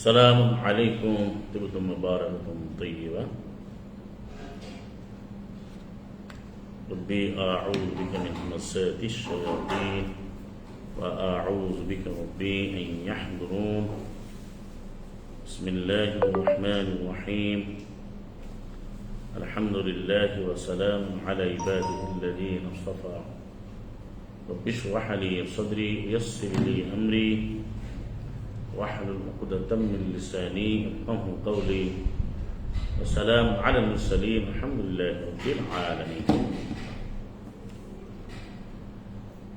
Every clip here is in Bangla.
السلام عليكم طيبة مباركة طيبة. ربي أعوذ بك من همزات الشياطين وأعوذ بك ربي أن يحضرون. بسم الله الرحمن الرحيم. الحمد لله وسلام على عباده الذين اصطفى. رب اشرح لي صدري ويسر لي أمري واحلل عقدة من لساني يفقهوا قولي. والسلام على المرسلين الحمد لله رب العالمين.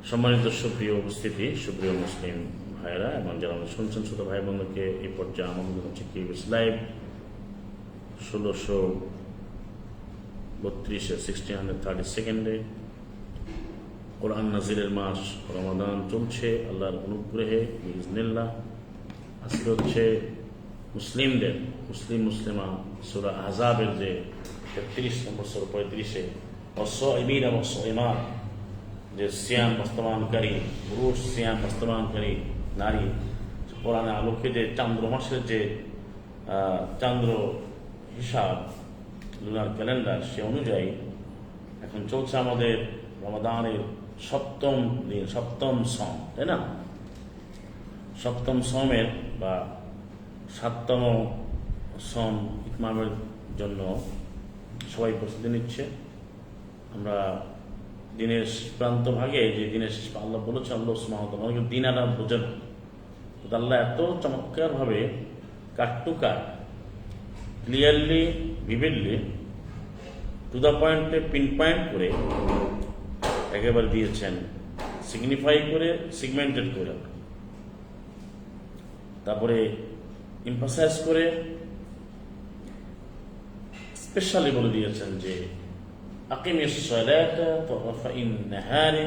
সম্মানিত সুপ্রিয় উপস্থিতি, সুপ্রিয় মুসলিম ভাইরা এবং যারা শুনছেন ছোট ভাই বোনদেরকে এই পর্যায়ে আমাদের হচ্ছে কিউবিস লাইভ 1632 কোরআন নাজিলের মাস রমাদান চলছে আল্লাহর অনুগ্রহে বিইজনিল্লাহ। আজকে হচ্ছে মুসলিমা সূরা আহজাবের যে 33 নম্বর সূরা 35-এ ওয়াসসাইমিন ওয়া সাইমাত, যে সিয়াম বাস্তবায়নকারী পুরুষ, সিয়াম বাস্তবায়নকারী নারী, কোরআনের আলোকে যে চান্দ্র মাসের যে চান্দ্র হিসাব লুনার ক্যালেন্ডার, সে অনুযায়ী এখন চলছে আমাদের রমাদানের সপ্তম দিন, সপ্তম সম, তাই না? সপ্তম সমের বা 7তম সম ইতমামের জন্য সবাই প্রস্তুতি নিচ্ছে। আমরা দিনের প্রান্ত ভাগে যে দিনের শেষ আল্লাহ বলেছে, আল্লাহ সুবহানাহু ওয়া তাআলা অনেকে দিন আর রাত বোঝেন, তো আল্লাহ এত চমৎকারভাবে cut to cut, clearly, vividly, to the পয়েন্টে পিন পয়েন্ট করে একেবারে দিয়েছেন, সিগনিফাই করে, সিগমেন্টেড করে, তারপরে এমফাসাইজ করে স্পেশালি বলে দিয়েছেন যে আকিমিস সালাতা তারফাইন নাহারি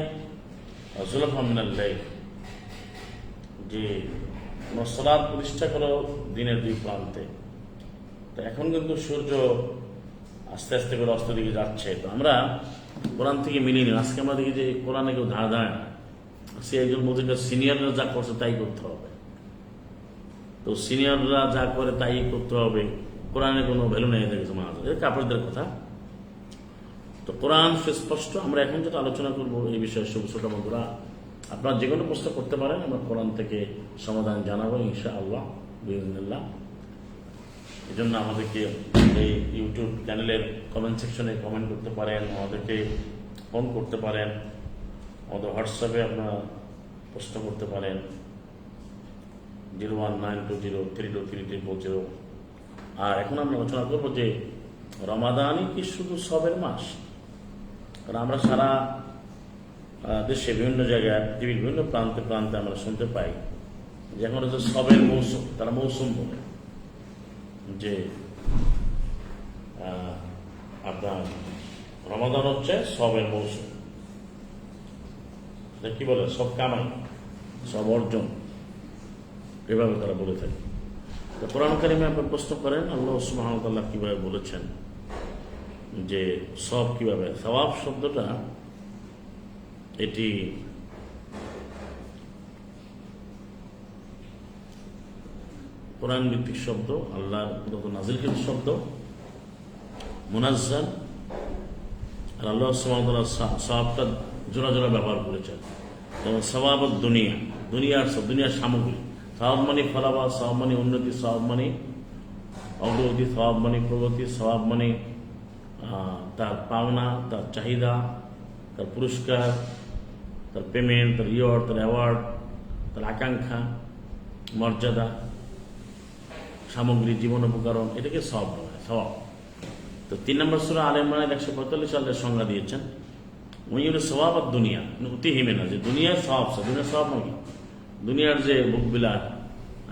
ওয়া যুলফাম মিনাল লাইল, যে সালাত প্রতিষ্ঠা করো দিনের দুই প্রান্তে। তো এখন কিন্তু সূর্য আস্তে আস্তে করে অস্ত দিকে যাচ্ছে। তো আমরা কোরআন থেকে মিলিয়ে নিই। আজকে আমরা দেখি যে কোরআনে কেউ ধার দাঁড়ায় না, সে একজন মধ্যে সিনিয়ররা যা করছে তাই করতে হবে। তো সিনিয়ররা যা করে তাই করতে হবে, কোরআনে কোনো ভ্যালু নেই দেখেছে মাঝে, এটা কাপড়দের কথা। তো কোরআন সুস্পষ্ট। আমরা এখন যেটা আলোচনা করবো এই বিষয়ে ছোট বন্ধুরা, আপনারা যে কোনো প্রশ্ন করতে পারেন, আমরা কোরআন থেকে সমাধান জানাবো ইনশাআল্লাহ বিইজনিল্লাহ। এই জন্য আমাদেরকে এই ইউটিউব চ্যানেলের কমেন্ট সেকশনে কমেন্ট করতে পারেন, আমাদেরকে ফোন করতে পারেন, আমাদের হোয়াটসঅ্যাপে আপনারা প্রশ্ন করতে পারেন 01920323340। আর এখন আমরা আলোচনা করবো যে রমাদানই কি শুধু সবের মাস? কারণ আমরা সারা দেশে বিভিন্ন জায়গায়, পৃথিবীর বিভিন্ন প্রান্তে প্রান্তে আমরা শুনতে পাই যে এখন হচ্ছে সবের মৌসুম, তারা মৌসুম বলে, যে আপনার রমাদান হচ্ছে সবের মৌসুম, কি বলে, সব কামাই, সব অর্জন, এভাবে তারা বলে থাকে। তো কোরআন কারিমে আপনি প্রশ্ন করেন আল্লাহ সুবহানাহু ওয়া তাআলা কিভাবে বলেছেন, যে সব কিভাবে, সওয়াব শব্দটা এটি কোরআন ভিত্তিক শব্দ, আল্লাহর নাজিলকৃত শব্দ, মুনাজ্জাল। আর আল্লাহ সুবহানাহু ওয়া তাআলা সওয়াবটা জোড়া জোড়া ব্যবহার করেছেন। যেমন সওয়াব দুনিয়া, দুনিয়ার সব, দুনিয়ার সামগ্রী। সওয়াব মানে ফলাফল, সওয়াব মানে উন্নতি, সওয়াব মানে অগ্রগতি, সওয়াব মানে প্রগতি, সওয়াব মানে তার পাওনা, তার চাহিদা, তার পুরস্কার, তার পেমেন্ট, তার রিওয়ার্ড, তার অ্যাওয়ার্ড, তার আকাঙ্ক্ষা, মর্যাদা, সামগ্রী, জীবন উপকরণ, এটাকে সওয়াব বলা হয়, সওয়াব। তো 3 নম্বর সূরা আলে ইমরান 145 সালের সংজ্ঞা দিয়েছেন, ওয়াইউল সওয়াব আর দুনিয়া উতিহিমে না, যে দুনিয়ার সওয়াব, দুনিয়ার সওয়াব মানে দুনিয়ার যে ভোগবিলাস,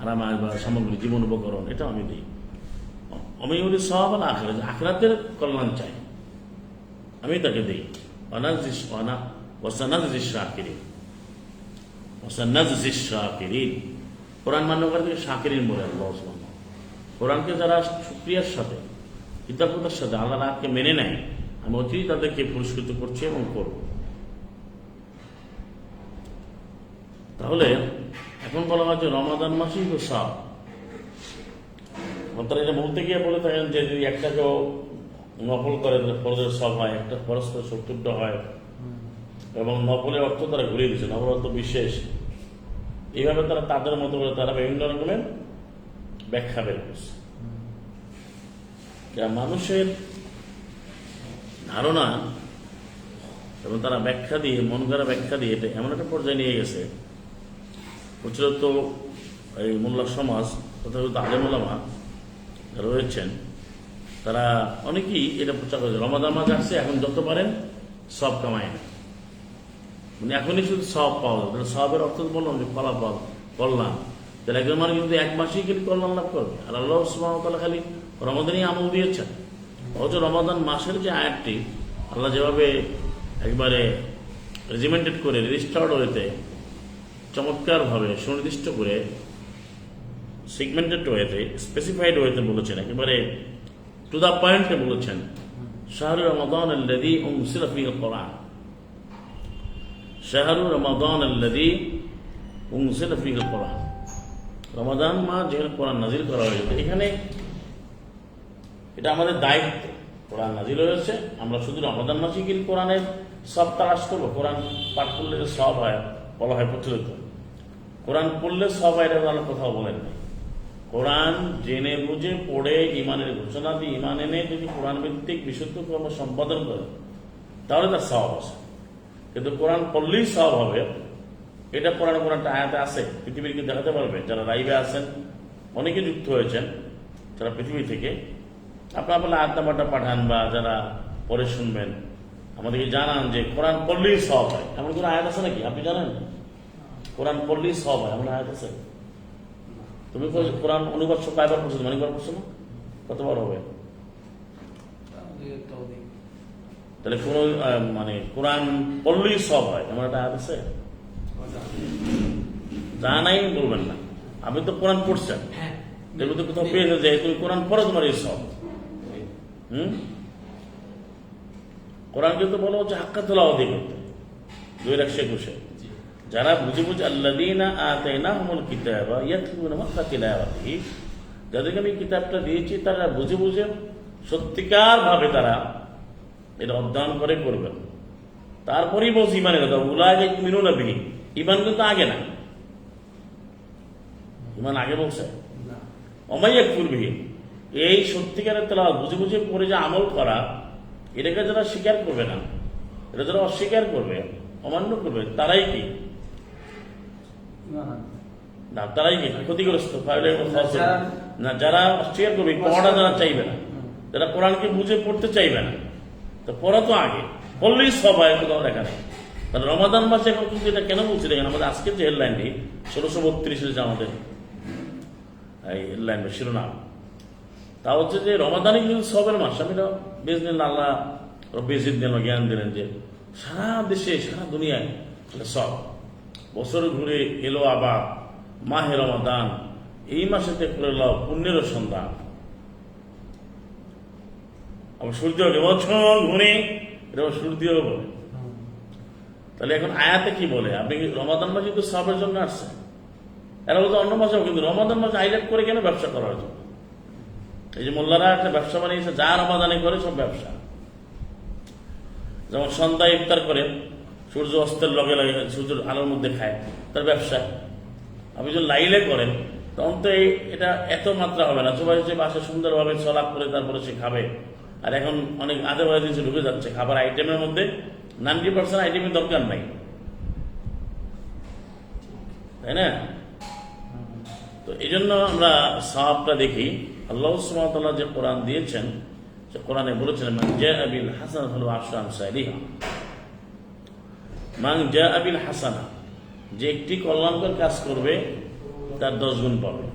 আরামায় বা সামগ্রী, জীবন উপকরণ, এটা আমি দিই। অমিউল সওয়াব আর আখিরাত, আখিরাতের কল্যাণ চাই, আমি তাকে দিই। কোরআন মান্যকারীকে শাকিরিন বলে আল্লাহ সুবহানাহু। কোরআনকে যারা শুকরিয়ার সাথে, কৃতজ্ঞতার সাথে আল্লাহর আয়াতকে মেনে নেয়, আমি অচিরেই তাদেরকে পুরস্কৃত করছি এবং করব। তাহলে এখন বলা হয় যে রমাদান মাসেই তো সওয়াব, এখন তারা এটা বলতে গিয়ে বলে থাকেন যে যদি একটাকেও নকল করে ফরজের সব হয়, একটা খরচ করে 70টা হয়, এবং নকলের অর্থ তারা ঘুরিয়ে দিচ্ছে, নকল অর্থ বিশেষ। এইভাবে তারা তাদের মতো করে তারা বিভিন্ন রকমের ব্যাখ্যা বের করছে। মানুষের ধারণা এবং তারা ব্যাখ্যা দিয়ে, মন করা ব্যাখ্যা দিয়ে এটা এমন একটা পর্যায়ে নিয়ে গেছে, প্রচলিত এই মোল্লা সমাজ তথাকথিত আলেম ওলামা যারা রয়েছেন তারা অনেকেই এটা প্রচার করেছে, রমাদান মাস আসছে এখন যত পারেন সব কামায় না, মানে এখনই শুধু সব পাওয়া যাবে। সবের অর্থ বললাম যে ফলাফল, কল্যাণ। তাহলে একজন মানুষ কিন্তু এক মাসেই খালি কল্যাণ লাভ করবে, আর আল্লাহ সুবহানাহু ওয়া তাআলা খালি রমাদানই আমল দিয়েছেন। অথচ রমাদান মাসের যে আয়াতটি আল্লাহ যেভাবে একবারে রেজিমেন্টেড করে, রেজিস্টার্ড ওয়েতে, চমৎকারভাবে সুনির্দিষ্ট করে, সেগমেন্টেড ওয়েতে, স্পেসিফাইড ওয়েতে বলেছেন, একেবারে টু দ্য পয়েন্টে বলেছেন, শাহরু রমাদান আল্লাযী উনজিলা ফীহিল কুরআন, শাহরু রমাদান আল্লাযী উনজিলা ফীহিল কুরআন, রমাদান মাস যেখানে কোরআন নাজিল করা হয়েছে, এখানে এটা আমাদের দায়িত্ব। কোরআন নাজিল হয়েছে, আমরা শুধু রমাদান মাসে কি কোরআনের সব তালাশ করবো? কোরআন পাঠ করলে যে সব হয়, বলা হয় প্রচলিত, কোরআন পড়লে সব হয়, এটা আল্লাহ কোথাও বলেন না। কোরআন জেনে বুঝে পড়ে ইমানের ঘোষণা দিয়ে ইমান এনে যদি কোরআন ভিত্তিক বিশুদ্ধ কর্ম সম্পাদন করে তাহলে তার সব আছে। কিন্তু কোরআন পড়লেই সব হবে এটা কোরআনটা আয়াতে আছে, পৃথিবীর কি দেখাতে পারবে? যারা লাইভে আছেন, অনেকে যুক্ত হয়েছেন যারা পৃথিবী থেকে, আপনারা বলে আয়াত নাম্বারটা পাঠান, বা যারা পরে শুনবেন আমাদেরকে জানান যে কোরআন পড়লেই সব হয়, এমন কোনো আয়াত আছে নাকি? আপনি জানেন কোরআন পড়লেই সব হয় এমন আয়াত আছে? তুমি কোরআন অনুবাদ কয়বার পড়ছো? অনেকবার পড়ছো না? কতবার হবে? তাহলে কোন মানে কোরআন পড়লেই সব হয় এমন একটা আয়াত আছে? যা নাই বলবেন না, আপনি তো কোরআন পড়ছেন, এগুলো তো কোথাও পেয়ে যায় তুমি কোরআন পড়ো, তোমার এই সব। কোরআন কিন্তু বলা হচ্ছে হাক্কা তিলাওয়াতি করতে, 2:21 যারা বুঝে বুঝে আল্লাযীনা আতাইনাহুমুল কিতাবা ইয়াতলুনা হাক্কা তিলাওয়াতিহি, যাদেরকে আমি কিতাবটা দিয়েছি তারা বুঝে বুঝে সত্যিকার ভাবে তারা এটা অধ্যয়ন করে করবেন। তারপরেই বলছি ইমানের কথা, উলাইকা ইউমিনুনা বিহি, ইমান কিন্তু আগে না, ইমান আগে বলছে ওয়া মান ইয়াকফুর বিহি, এই সত্যিকারের তেলাওয়াত বুঝে বুঝে পড়ে যে আমল করা, এটাকে যারা স্বীকার করবে না, এটা যারা অস্বীকার করবে, অমান্য করবে, তারাই কি না, তারাই কি ক্ষতিগ্রস্ত না। যারা অস্বীকার করবে, পড়াটা যারা চাইবে না, যারা কোরআনকে বুঝে পড়তে চাইবে না, তো পড়া তো আগে পড়লেই সব হয়, কোথাও দেখা নেই। তাহলে রমাদান মাসে এখন কিন্তু এটা কেন বলছি দেখেন, আমাদের আজকের যে হেডলাইনটি 1632 যে আমাদের এই হেডলাইন শিরোনাম, তা হচ্ছে যে রমাদানই কিন্তু সবের মাস। আমি তো বেজদিন আল্লাহ বেজিদ দিন জ্ঞান দিলেন যে সারা দেশে সারা দুনিয়ায় সব বছর ঘুরে এলো আবার মাহে রমাদান, এই মাসেতে করে পুণ্যেরও সন্ধান। আবার সূর্য বছর ঘুরে এটা সূর্যও বলে। তাহলে এখন আয়াতে কি বলে? আপনি রমাদান মাসে কিন্তু সবের জন্য আসছে, এরা বলতে অন্য মাসেও, কিন্তু রমাদান মাসে হাইলাইট করে কেন? ব্যবসা করার জন্য। এই যে মোল্লারা একটা ব্যবসা বানিয়েছে, যা রমাদানে করে সব ব্যবসা। যেমন সন্ধ্যায় ইফতার করে, সূর্য অস্তের লগে লগে সূর্যের আলোর মধ্যে খায়, তার ব্যবসা। আপনি যদি লাইলে করেন তখন তো এটা এত মাত্রা হবে না, সবাই হচ্ছে বাসে সুন্দরভাবে সলাপ করে তারপরে সে খাবে। আর এখন অনেক আধে বাজে জিনিস ঢুকে যাচ্ছে খাবার আইটেমের মধ্যে, 90% আইটেমের দরকার নাই, তাই না? তো এই জন্য আমরা সওয়াবটা দেখি। আল্লাহ সুবহানাহু ওয়া তাআলা যে কোরআন দিয়েছেন, সে কোরআনে বলেছেন মান জাআ বিল হাসানাতি ফালাহু আশরু আমসালিহা, মান জাআ বিল হাসানা, যে একটি কল্যাণকর কাজ করবে তার 10 গুণ পাবে।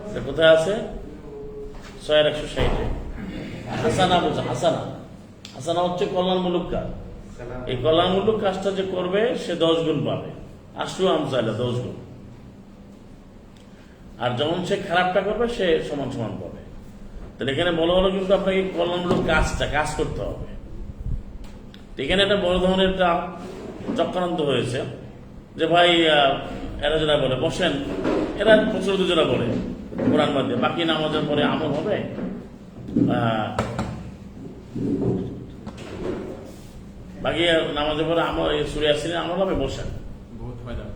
এটা কোথায় আছে? 6:160। হাসানা বলছে, হাসানা, হাসানা হচ্ছে কল্যাণমূলক কাজ। এই কল্যাণমূলক কাজটা যে করবে সে 10 গুণ পাবে, আশরু আমসালিহা 10 গুণ। আর যখন সে খারাপটা করবে সে সমান সমান পাবে। তাহলে এখানে বলা হলো কিন্তু আপনাকে কল্যাণমূলক কাজ করতে হবে। এখানে একটা বড় ধরনের একটা চক্রান্ত হয়েছে যে ভাই এরা যারা বলে বসেন এরা প্রচলিত যারা বলে কোরআন বাদ দিয়ে বাকি নামাজের পরে আমল হবে, বাকি নামাজের পরে আমল সূরা ইয়াসিনের আমল হবে, বসেন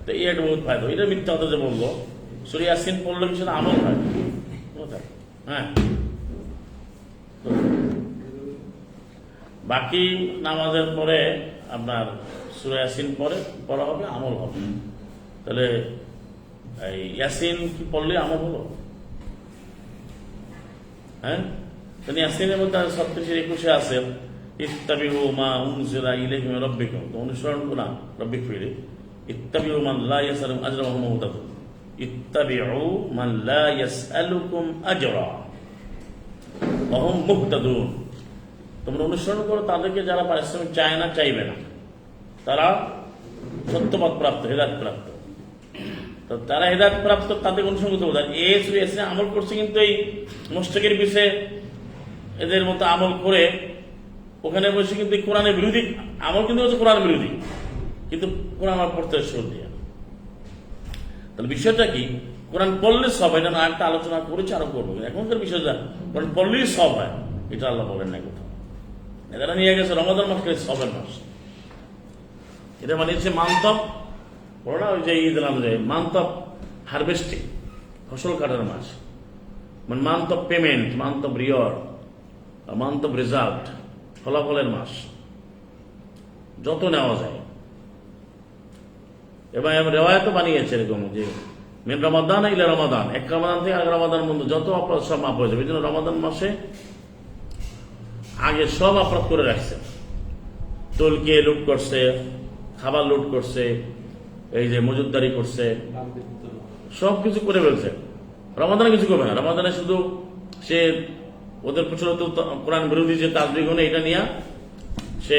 তো এই একটা বহুত ফায়দা। এটা মিথ্যা কথা যে বলবো সূরা ইয়াসিন পড়লে কি সেটা আমল হয়? হ্যাঁ, বাকি নামাজের পরে আপনার সূরা ইয়াসিন পড়া হবে, আমল হবে। তাহলে এই ইয়াসিন কি পড়লে আমল হলো? হ্যাঁ, তাহলে ইয়াসিনের মধ্যে 37-21 আছে ইত্তাবিউ মা উনজিলা ইলাইকুম মির রাব্বিকুম, তো অনুসরণ করুন রব্বিক ফিরে ইত্তাবিউ মান লা ইয়াসআলুকুম আজরা ওয়া হুম মুহতাদুন, ইত্তাবিউ মান লা ইয়াসআলুকুম আজরা ওয়া হুম মুহতাদুন। তোমরা অনুসরণ করো তাদেরকে যারা পারিশ্রমিক চায় না, চাইবে না, তারা সত্যপথ প্রাপ্ত, হেদায়েত প্রাপ্ত। তো তারা হেদায়েত প্রাপ্ত তাদের অনুসরণ করতে বলতে এসে আমল করছে, কিন্তু এই মুশরিকের পিছে এদের মতো আমল করে ওখানে বসে কিন্তু কোরআনের বিরোধী আমল, কিন্তু হচ্ছে কোরআন বিরোধী, কিন্তু কোরআন আমার পড়তে শুরু দিয়ে। তাহলে বিষয়টা কি? কোরআন পড়লে সব হয়, এটা না একটা আলোচনা করেছে, আরো করবো। এখনকার বিষয়টা কোরআন পড়লেই সব হয়, এটা আল্লাহ বলেন না কোথাও। এরা নিয়ে গেছে রমাদান মাসকে সবের মাস, এটা বানিয়েছে মানতব, বলো না ওই যে ঈদ অনুযায়ী মানতব হারভেস্টিং, ফসল কাটার মাস, মানে month of payment, month of reward, month of result, ফলাফলের মাস, যত নেওয়া যায়। এবং রেওয়ায়তও বানিয়েছে এরকম যে মেন রমাদান ইলা রমাদান, এক রমাদান থেকে আরেক রমাদান বন্ধু যত অপরাধ সব মাফ হয়ে যাবে। এই জন্য রমাদান মাসে আগে সব অপরাধ করে রাখছে, তোলকে লুট করছে, খাবার লুট করছে, এই যে মজুদদারি করছে, সব কিছু করে ফেলছে। রমাদানে কিছু করবে না, রমাদানে শুধু সে ওদের প্রচলিত কোরআন বিরোধী যে তাজবিগ এটা নিয়ে সে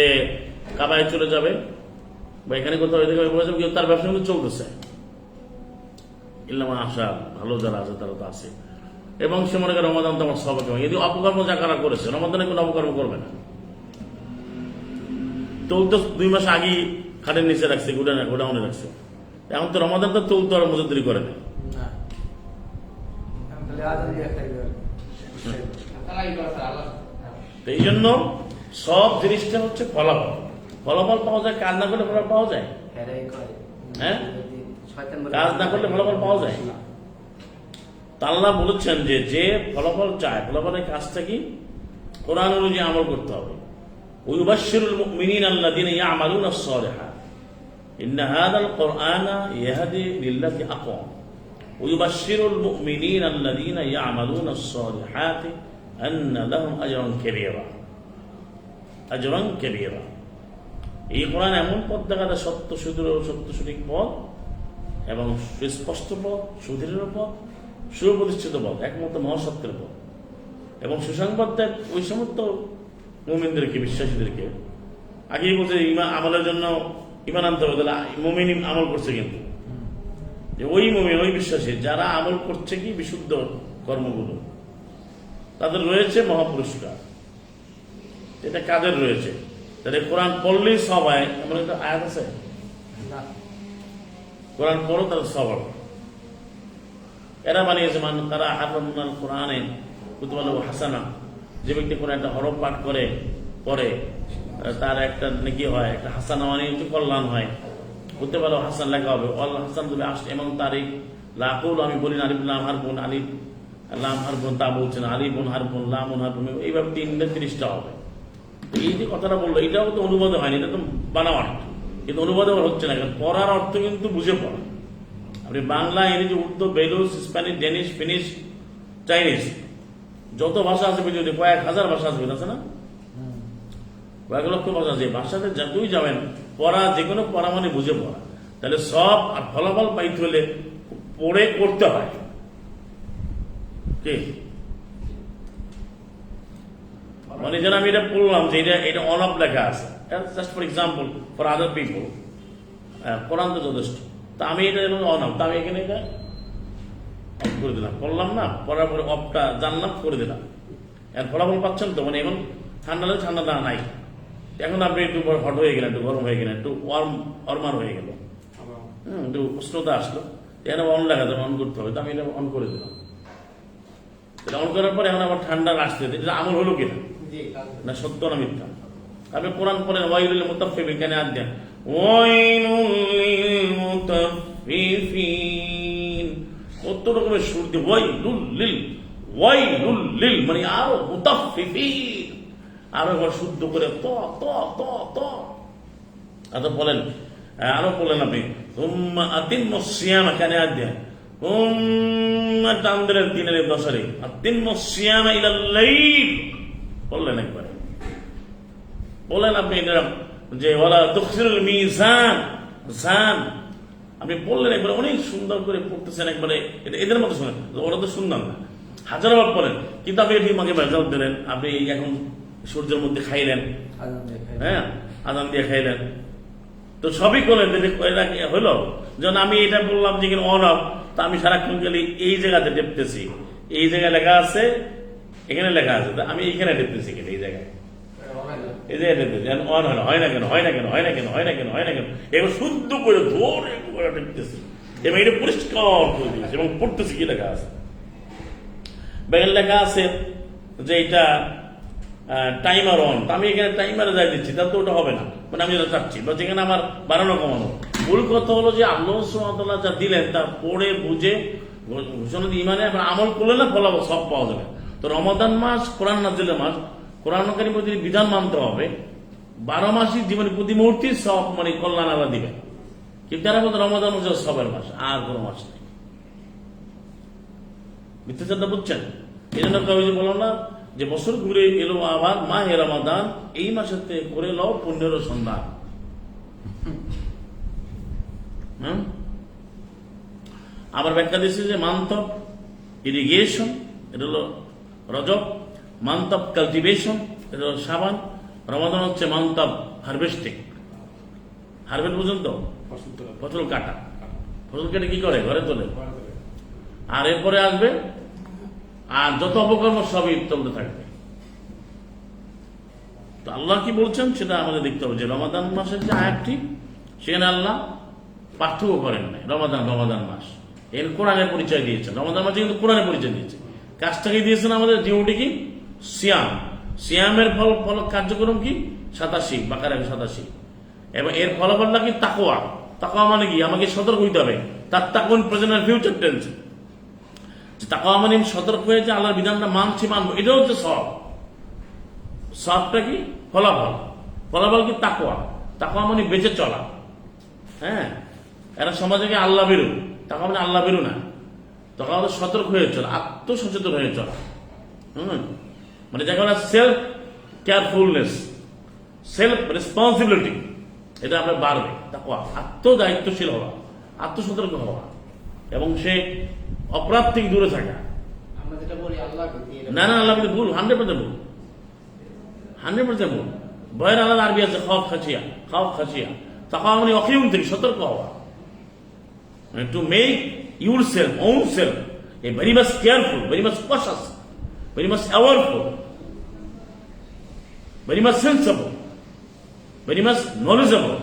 কাবায় চলে যাবে, বা এখানে কোথাও তার ব্যবসা কিন্তু চলতেছে, ইল্লামা আশা ভালো যারা আছে তারা তো আছে। এবং সে মনে করে রমাদান তো আমার সব যদি অপকর্ম যা কারা করেছে, রমাদানে কোনো অপকর্ম করবে না। তৌল তো 2 মাস আগেই খাটের নিচে রাখছে, গোডাউনে রাখছে। এখন তো রমাদান তো তৌল তো আর মজুদদারি করে না। এই জন্য সব জিনিসটা হচ্ছে ফলাফল, ফলাফল পাওয়া যায়, কাজ না করলে ফলাফল পাওয়া যায়। হ্যাঁ, কাজ না করলে ফলাফল পাওয়া যায়। আল্লাহ বলেছেন যে যে ফলাফল চায়, ফলাফলের কাজটা কি? কোরআন অনুযায়ী আমল করতে হবে। ওয়ুবাশশিরুল মুমিনিনা আল্লাযীনা ইয়া'মালুনাস সালিহাত ইন্না হাযাল কুরআনা ইয়াহদি লিল্লাতি আকওয়াম ওয়ুবাশশিরুল মুমিনিনা আল্লাযীনা ইয়া'মালুনাস সালিহাত আন্না লাহুম আজরান কাবীরা, আজরান কাবীরা। এই কোরআন এমন পথ দেখাতে সত্য সঠিক পথ এবং সুস্পষ্ট পথ, সুদৃঢ় পথ, সুপ্রতিষ্ঠিত পথ, একমাত্র মহাসত্যের পথ। এবং সুসংবাদ দেয় ওই সমস্ত মুমিনদেরকে, বিশ্বাসীদেরকে। আগেই বলছে আমলের জন্য ইমান আনতে হবে, তাহলে মুমিন আমল করছে, কিন্তু ওই মুমিন, ওই বিশ্বাসী যারা আমল করছে কি বিশুদ্ধ কর্মগুলো, তাদের রয়েছে মহাপুরস্কার। এটা কাদের রয়েছে? তাহলে কোরআন পড়লেই সব হয় এমন একটা আয়াত আছে? কোরআন পড়ো তাহলে সব হবে। এরা বানিয়েছে মান তারা হারফাল কোরআনে কুতুবালু হাসানা, যে ব্যক্তি কোনো একটা হরফ পাঠ করে পরে তার একটা নেকি হয়, একটা হাসানা মানে একটু কল্যাণ হয়। কুতুবালু হাসান লেখা হবে, আল্লাহ হাসান তুমি আসছে এমন তারিখ লাকুল, আমি বলি না আলিফ লাম হারফুন, আলিফ লাম হারফুন তা বলছেন, আলিফুন হারফুন লামুন হারফুন, এইভাবে 330টা হবে। এই যে কথাটা বললো এটাও তো অনুবাদে হয়নি, এটা তো বানাওয়াট, কিন্তু অনুবাদে হচ্ছে না, কারণ পড়ার অর্থ কিন্তু বুঝে পড়া। আপনি বাংলা, ইংরেজি, Urdu, Baloch, Spanish, Danish, finish, Chinese, যত ভাষা আছে পৃথিবীতে কয়েক হাজার ভাষা আছে, আছে না? কয়েক লক্ষ ভাষা আছে। ভাষাতে যতই যাবেন পড়া, যে কোনো পড়া মানে বুঝে পড়া। তাহলে সব আর ফলাফল পাইতে হলে পড়ে করতে হয়। কি মানে যেন আমি এটা বললাম যে এটা অন অফ লেখা আছে, just for example for other people, Quran তো যথেষ্ট। তা আমি এটা অন অফ, তা আমি এখানে এটা অফ করে দিলাম, করলাম না, পড়ার পরে অফটা জানলাম, করে দিলাম। এর ফলাফল পাচ্ছেন তো? মানে এখন ঠান্ডা লাগে, ঠান্ডা না নাই, এখন আপনি একটু হট হয়ে গেলেন, একটু গরম হয়ে গেলেন, একটু ওয়ার্মার হয়ে গেল, একটু উষ্ণতা আসলো, এখানে অন লেখা যাবে, অন করতে হবে, তো আমি এটা অন করে দিলাম। এটা অন করার পরে এখন আবার ঠান্ডা আসতে, এটা আমল হলো কিনা, না সত্য না মিথ্যা? আপনি কোরআন পড়েন, ওয়াইলুল মুতাফফিফিন, কেন আদ দেন ওয়াইলুল লিল মুতাফফিফিন, কত রকমের সুর দিয়ে ওয়াইলুল লিল মানে আরো মুতাফফিফিন, আরো একবার শুদ্ধ করে ত ত ত ত। আচ্ছা বলেন, আরো বলেন আপনি তুম্মা আতিম্মুস সিয়ামা, কেন আদ দেন টান দিলেন দিনের দশরে, আতিম্মুস সিয়ামা ইলাল লাইল বললেন একবারে। বলেন আপনি এটা যে ওয়ালা তুখসিরুল মিজান, জান আপনি বললেন একবারে, অনেক সুন্দর করে পড়তেছেন একবারে, এটা এদের মতো শোনেন, ওরা তো সুন্দর না, হাজার বার পড়েন, কিন্তু আপনি এটি আমাকে বেজাল দিলেন, আপনি এখন সূর্যের মধ্যে খাইলেন, হ্যাঁ আজান দিয়ে খাইলেন, তো সবই করলেন, হলো যখন আমি এটা বললাম যে অন অফ, তা আমি সারাক্ষণ গেলে এই জায়গাতে টেপতেছি, এই জায়গায় লেখা আছে, এখানে লেখা আছে, আমি এইখানে টেপতেছি কেন এই জায়গায়, এই যে অন হয় না কেন, হয় না কেন, হয় না কেন, হয় না কেন, হয় না কেন, এবার শুদ্ধ করে ধরে টেপতেছি এবং এটা পরিষ্কার করে দিয়েছি এবং পড়তেছি কি লেখা আছে। বেগের লেখা আছে যে এটা টাইমার অন, আমি এখানে টাইমারে যাই দিচ্ছি, তাহলে তো ওটা হবে না, মানে আমি যেটা চাচ্ছি, বা যেখানে আমার বাড়ানো কমানো। মূল কথা হলো যে আল্লাহ সুবহানাহু ওয়া তাআলা যা দিলেন তা পড়ে বুঝে ঘোষণা দিয়ে ইমানে আমল করলে না ফলাফল সব পাওয়া যাবে। তো রমাদান মাস কোরআন নাযিলের মাস, কোরআন কারীমের প্রতি বিধান মানতে হবে, 12 মাসই জীবনের প্রতি মুহূর্তে সব মানে কল্যাণ আল্লাহ দিবেন, কিন্তু তারা বলতে রমাদান হচ্ছে সবের মাস, আর কোনো মাস নেই। মিথ্যাচারটা বুঝছেন? এই জন্য বললাম না যে বছর ঘুরে এলো আবার মাহে রমাদান, এই মাসেতে করে লও পুণ্যের সন্ধান। আবার ব্যাখ্যা দিয়েছে যে মান্থ অফ ইরিগেশন, এটা হলো রজব, মান্থ অফ কালটিভেশন, এটা হলো শাবান, রমাদান হচ্ছে মান্থ অফ হারভেস্টিং, হারভেস্ট বুঝুন তো, ফসল কাটা, ফসল কেটে কি করে ঘরে তোলে, আর এরপরে আসবে আর যত অপকর্ম সবই চলতে থাকবে। তো আল্লাহ কি বলছেন সেটা আমাদের দেখতে হবে, যে রমাদান মাসের যে আয়াতটি সেখানে আল্লাহ পার্থক্য করেন নাই, রমাদান রমাদান মাস, এর কোরআনের পরিচয় দিয়েছেন, রমাদান মাসে কিন্তু কোরআনের পরিচয় দিয়েছে, কাজটাকে দিয়েছেন আমাদের ডিউটি কি সিয়াম, সিয়ামের ফল কার্যক্রম কি 87 বাকারা 87, এবং এর ফলাফলটা কি তাকওয়া, তাকওয়া মানে কি আমাকে সতর্ক হইতে হবে, তার তাকুন প্রেজেন্ট আর ফিউচার টেন্স, তাকওয়া মানে সতর্ক হয়ে যে আল্লাহর বিধানটা মানছি মানবো, এটা হচ্ছে সব। সবটা কি ফলাফল, ফলাফল কি তাকওয়া, তাকওয়া মানে বেঁচে চলা। হ্যাঁ, এরা সমাজে আল্লাহ বেরু, তাকওয়া মানে আল্লাহ বেরু না, তখন আমাদের সতর্ক হয়ে চলা, আত্মসচেতন হয়ে চলা, মানে যাকে বলা সেলফ কেয়ারফুলনেস, সেলফ রেসপন্সিবিলিটি, এটা আপনার বাড়বে। তাকওয়া আত্মদায়িত্বশীল হওয়া, আত্মসতর্ক হওয়া, এবং সে অপরাধ থেকে দূরে থাকা। না না, আল্লাহ ভুল, 100% ভুল, 100% ভুল। ভয়ের আলাদা আরবি আছে খাওয়া খাচিয়া, খাওয়া খাচিয়া, তাকওয়া মানে অখিউন থেকে সতর্ক হওয়া, মানে to make yourself, own self a very much careful, very much conscious, very much awareful, very much sensible, very much knowledgeable,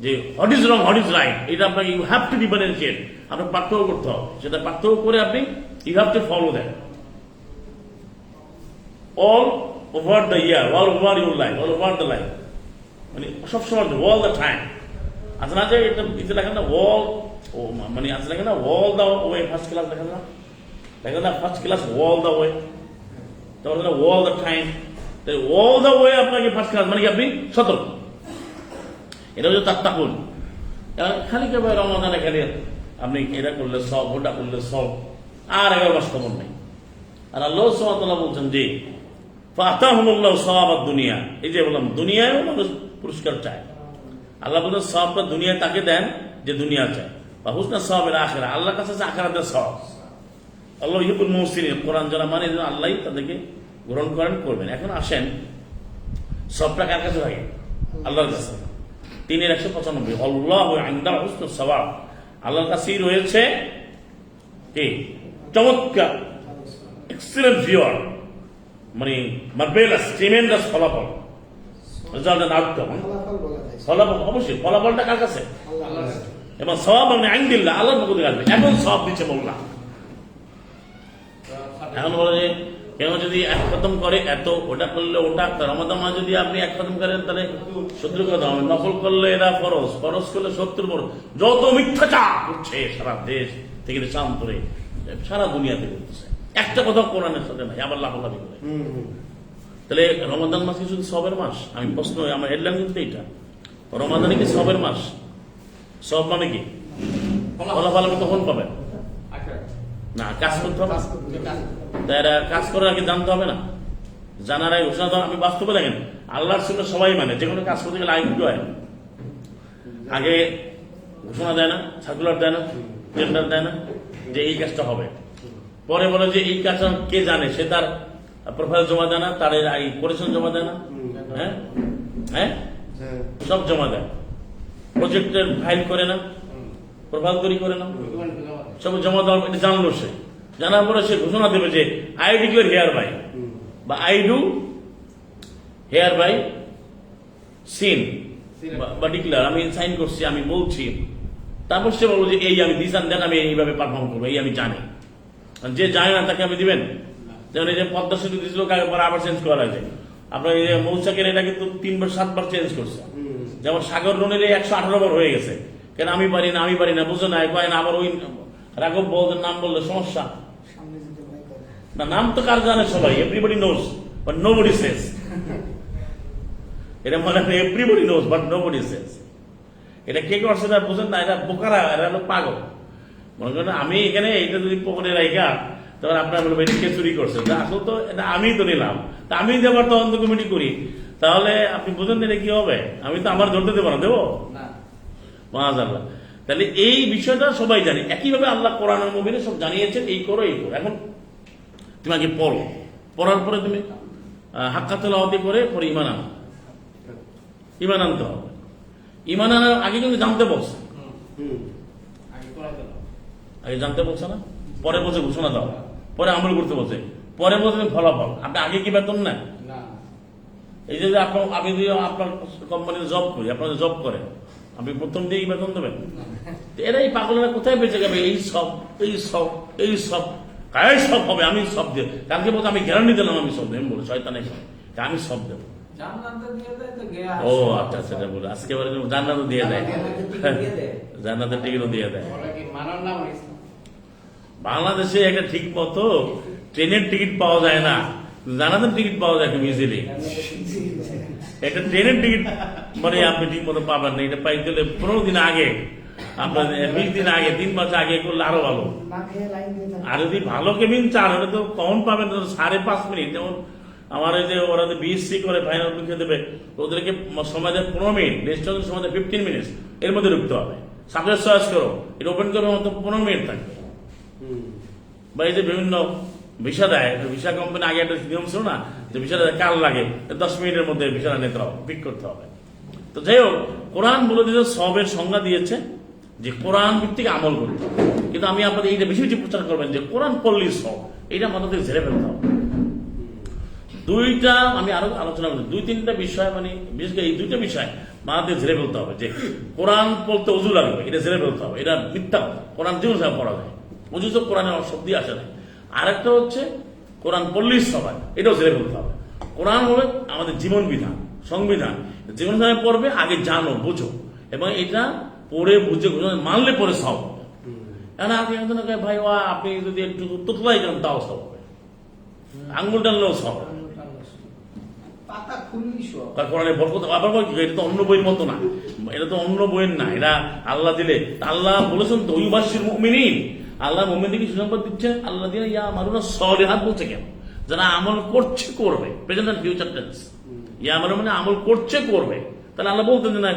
যে what is wrong, what is right, এটা আপনাকে ইউ হ্যাভ টু ডিফারেন্সিয়েট, আপনার পার্থক্য করতে হবে, সেটা পার্থক্য করে আপনি you have to follow that all over the year, all over your life, all over the life, মানে সবসময় অল দ্য টাইম। আছে না যে এটা ইতে লেখেন না ওয়াল, ও মানে আছে লেখেন না wall the way, first class লেখেন না, লেখেন না first class wall the way, তারপরে ওয়াল দ্য টাইম, তাই ওয়াল দ্য ওয়ে আপনাকে ফার্স্ট ক্লাস মানে কি আপনি সতর্ক, এটা হচ্ছে তাত্তাকুন। খালি কেবল রমাদানে খালি আপনি এটা করলে সব, ওটা করলে সব, আর 11 মাস খবর নেই। আর আল্লাহ সুবহানাহু ওয়া তাআলা বলছেন যে ফাতাহুমুল্লাহু সাওয়াবাদ দুনিয়া, এই যে বললাম দুনিয়ায়ও মানুষ পুরস্কার চায়, আল্লাহ বলছেন সওয়াবটা দুনিয়ায় তাকে দেন যে দুনিয়া চায়, বা হুসনা সওয়াবের আখিরা, আল্লাহর কাছে আছে আখিরাতের সওয়াব। আল্লাহ ইউহিব্বুল মুহসিনিন, কোরআন যারা মানে আল্লাহই তাদেরকে গ্রহণ করেন, করবেন। এখন আসেন সবটা কার কাছে থাকে? আল্লাহর কাছে। 3:195 আল্লাহু ইনদাহু হুসনুস সাওয়াব, আল্লাহর কাছেই রয়েছে কি চমৎকার, এক্সিলেন্ট ভিউয়ার, মানে মার্ভেলাস, ট্রিমেন্ডাস ফলাফল, রেজাল্ট এন্ড আউটকাম। ফলাফল অবশ্যই, ফলাফলটা কার কাছে? এবং সওয়াব মানে আইনদিল্লাহ, আল্লাহর পক্ষ থেকে আসবে। এখন সওয়াব দিচ্ছে মোল্লা। এখন বলে যে কেউ যদি এক খতম করে এত, ওটা করলে ওটা, রমাদান মাস যদি আপনি এক খতম করেন তাহলে 70 কথা হবে, নফল করলে এরা ফরজ, ফরজ করলে 70 ফরজ। যত মিথ্যাচার করছে সারা দেশ থেকে শান্তরে, সারা দুনিয়াতে করতেছে, একটা কথা কোরআনের সাথে নাই, আবার লাফালাফি করে। তাহলে রমাদান মাস কি শুধু সবের মাস? আমি প্রশ্ন, আমার হেডলাইন কিন্তু এইটা, রমাদানে কি সবের মাস? সব মানে কি? ফলাফল আমি তখন পাবেন না, কাজ করতে হবে। তারা কাজ করার আগে জানতে হবে না, জানার আগে ঘোষণা দেওয়া। আমি বাস্তবে দেখেন আল্লাহর সঙ্গে সবাই মানে যে কোনো কাজ করতে গেলে আগে কি হয়? আগে ঘোষণা দেয় না, সার্কুলার দেয় না, টেন্ডার দেয় না যে এই কাজটা হবে। পরে বলে যে এই কাজটা কে জানে, সে তার প্রোফাইল জমা দেয় না, তার এই কোরেশন জমা দেয় না, হ্যাঁ হ্যাঁ সব জমা দেয়। প্রজেক্টের ফাইল করে না, প্রোফাইল তৈরি করে না, সব জমা দেওয়া। এটা জানলো সে, জানার পরে সে ঘোষণা দেবে যে আই ডিক্লেয়ার হেয়ার বাই, বা I do hereby sign বা ডিক্লেয়ার, আমি সাইন করছি, আমি বলছি। তারপর সে বলবো যে এই আমি দিস অ্যান্ড দেন, আমি এইভাবে পারফর্ম করবো, এই আমি জানি। যে জানে না তাকে আপনি দিবেন? যেমন এই যে পদ্মা সেতু দিয়েছিল, পরে আবার চেঞ্জ করা হয়েছে। আপনার এই যে মৌচাকের এটা কিন্তু 3-7 বার চেঞ্জ করছে। যেমন সাগর রনের 118 বার হয়ে গেছে। কেন আমি পারি না, আমি পারি না, বুঝো না, কয় না। আবার ওই রাঘব বলদের নাম বললে সমস্যা না, নাম তো কার জানে সবাই, এভরিবডি নোজ বাট নোবডি সেজ। এটা মনে হয় এভরিবডি নোজ বাট নোবডি সেজ। এটা কে করছে না বুঝেন না, এটা বোকারা, এরা হলো পাগল। মনে করেন আমি এখানে এইটা যদি পকেটে রাখা, তখন আপনার বলবো এটা কে চুরি করছে। আসলে তো এটা আমি তো নিলাম, তা আমি দেবার তদন্ত কমিটি করি, তাহলে আপনি বুঝেন এটা কি হবে? আমি তো আমার ধরতে দেবো না, দেবো মাআযাল্লাহ। তাহলে এই বিষয়টা সবাই জানি। একইভাবে আল্লাহ কোরআনের মুবিনে সব জানিয়েছেন, এই করো এই করো। এখন তুমি আগে পড়ো, পড়ার পরে তুমি হাক্কা তেলাওয়াত করে পরে ঈমান আনো। ঈমান আনতে হবে। ঈমান আনার আগে কিন্তু জানতে বলছে, আগে জানতে বলছে না, পরে বলছে ঘোষণা দাও, পরে আমল করতে বলছে, পরে বলছে ফলাফল। আপনি আগে কি বেতন নেন? এই যে আপনার, আমি যদি আপনার কোম্পানিতে জব করি, আপনার জব করেন, আপনি প্রথম দিয়েই বেতন দেবেন? এরা এই পাগলেরা কোথায় বেঁচে যাবে? এই সব এই সব এই সব কায় সব হবে, আমি সব দেব। কালকে বলতে আমি গ্যারান্টি দিলাম আমি সব দেব, বলে শয়তানে আমি সব দেবো। ও আচ্ছা আচ্ছা, বলে আজকে জান্নাতও দিয়ে দেয়, জান্নাতের টিকিটও দিয়ে দেয়। বাংলাদেশে একটা ঠিক মতো ট্রেনের টিকিট পাওয়া যায় না, জান্নাতের টিকিট পাওয়া যায় খুব ইজিলি। একটা ট্রেনের টিকিট মানে আপনি ঠিক মতো পাবেন না, এটা পাইতে হলে 15 দিন আগে, আপনার 20 দিন আগে, 3 মাস আগে করলে আরো ভালো। আর যদি ভালো কেবিন চান, ওটা তো কখন পাবেন? 5.5 মিনিট। যেমন আমার এই যে ওরা যে বিএসসি করে ফাইনাল পরীক্ষা দেবে, ওদেরকে সময় দেয় 15 মিনিট, রেজিস্ট্রেশন সময় দেয় 15 মিনিট, এর মধ্যে ঢুকতে হবে। সাবজেক্ট চয়েস করো, এটা ওপেন করবে মাত্র 15 মিনিট থাকবে। বা এই যে বিভিন্ন ভিসা দেয়, ভিসা কোম্পানি আগে একটা নিয়ম ছিল না যে ভিসাটা কাল লাগে, 10 মিনিটের মধ্যে ভিসাটা নিতে হবে, পিক করতে হবে। তো যাই হোক, কোরআন বলে দিয়েছে, সবের সংজ্ঞা দিয়েছে যে কোরআন ভিত্তিক আমল করতে হবে। কিন্তু আমি আপনাদের এইটা বেশি বেশি প্রচার করবেন যে কোরআন পড়লেই সব, এইটা মাথা থেকে ঝেড়ে ফেলতে হবে। দুইটা আমি আরো আলোচনা করছি, 2-3টা বিষয়, মানে বিশেষ করে এই 2টা বিষয় মাথাতে ঝেড়ে ফেলতে হবে। যে কোরআন পড়তে অজু লাগবে, এটা ঝেড়ে ফেলতে হবে, এটা মিথ্যা কথা। কোরআন যে কোনো পড়া যায়, অজু তো কোরআনের শব্দই আসে না। আরেকটা হচ্ছে কোরআন পড়লেই সবাই, এটাও ঝেড়ে ফেলতে হবে। কোরআন হলো আমাদের জীবন বিধান, সংবিধান। জীবন বিধানে পড়বে, আগে জানো, বুঝো, এবং এটা পড়ে বুঝে মানলে পরে সব হবে। এখন আপনি একজন ভাই আপনি যদি একটু তোতলাই যান তাও সব হবে, আঙ্গুল টানলেও সব হবে। কোরআনে বরকত আবার এটা তো অন্য বইয়ের মতো না, এটা তো অন্য বইয়ের না, এটা আল্লাহ দিলে। আল্লাহ বলেছেন তো ইউবাশশির মুমিনিন, আল্লাহ মুমিনদেরকে সুসংবাদ দিচ্ছেন। আল্লাহ দিলে ইয়ামালুনা সলিহাত বলছে কেন? যারা আমল করছে করবে, প্রেজেন্ট এন্ড ফিউচার টেন্স। ইয়ামালু মানে আমল করছে করবে। তাহলে আল্লাহ বলতেন যে না,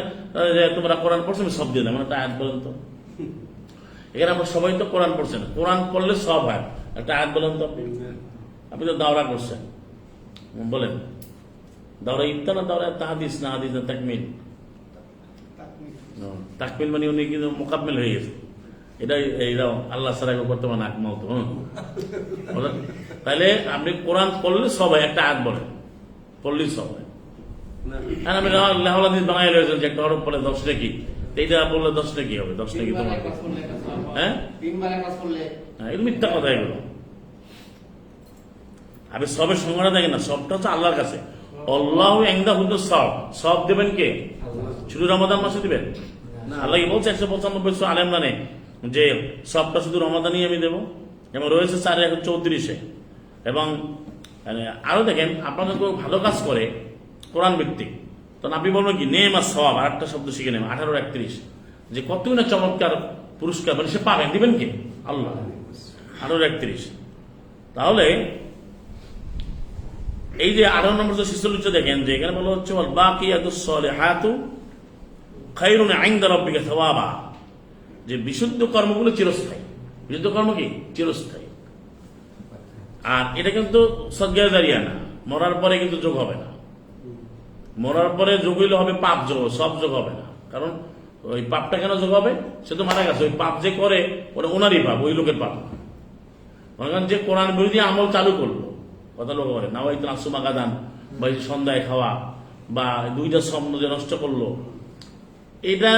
তোমরা কোরআন পড়ছো, আমি সব দিয়ে দেয়, মানে একটা আয়াত বলেন তো। এখানে আমরা সবাই তো কোরআন পড়ছেন, কোরআন পড়লে সব হয়, একটা আয়াত বলেন তো। আপনি তো দাওরা করছেন, বলেন দাওরা ইফতা না দাওরা তাহাদিস, না হাদিস না তাকমিল? তাকমিল মানে উনি কিন্তু মোকাম্মেল হয়ে গেছে। এটাও আল্লাহ সারা করতে পারেন আকমাও তো। তাহলে আপনি কোরআন পড়লে সবাই একটা আয়াত বলেন, পড়লেই সবাই। আর আমি লেহাদিস বানাই রয়েছেন যে একটা হরফ পড়ে 10 নাকি, এইটা বললে 10 নাকি হবে, 10 নাকি তোমার, হ্যাঁ এগুলো মিথ্যা কথা এগুলো। আপনি সবের সংজ্ঞাটা দেখেন না, সবটা হচ্ছে আল্লাহর কাছে। আল্লাহু ইনদাহু সব দেবেন কে? শুধু রমাদান মাসে দিবেন? আল্লাহ কি বলছে 195 সূরা আলে ইমরানে যে সবটা শুধু রমাদানই আমি দেবো? যেমন রয়েছে 4:34 এবং আরো দেখেন আপনাদের কেউ ভালো কাজ করে কোরআন ভিত্তিক, তখন আপনি বলবেন কি নেমা সওয়াব, আর একটা শব্দ শিখে নেন 18:31, যে কতই না চমৎকার পুরস্কার, মানে সে পাবেন, দিবেন কি? আল্লাহ। 18:31। তাহলে এই যে 18 নম্বর 46 দেখেন যে এখানে বলা হচ্ছে বাকিয়াতুস সালিহাতু খায়রুন ইনদা রাব্বিকা সাওয়াবা, যে বিশুদ্ধ কর্মগুলো চিরস্থায়ী। বিশুদ্ধ কর্ম কি? চিরস্থায়ী। আর এটা কিন্তু সদকা জারিয়া না, মরার পরে কিন্তু যোগ হবে না। মরার পরে যোগ হইলে হবে পাপ যোগ, সব যোগ হবে না। কারণ ওই পাপটা কেন যোগ হবে? সে তো মারা গেছে, ওই পাপ যে করে ওটা ওনারই পাপ, ওই লোকের পাপ না। মনে করেন যে কোরআন বিরোধী আমল চালু করলো, কথা লোক করে না, ওই তো আসুমা গাদান বা সন্ধ্যায় খাওয়া বা 2টা স্বপ্ন যে নষ্ট করলো, এটা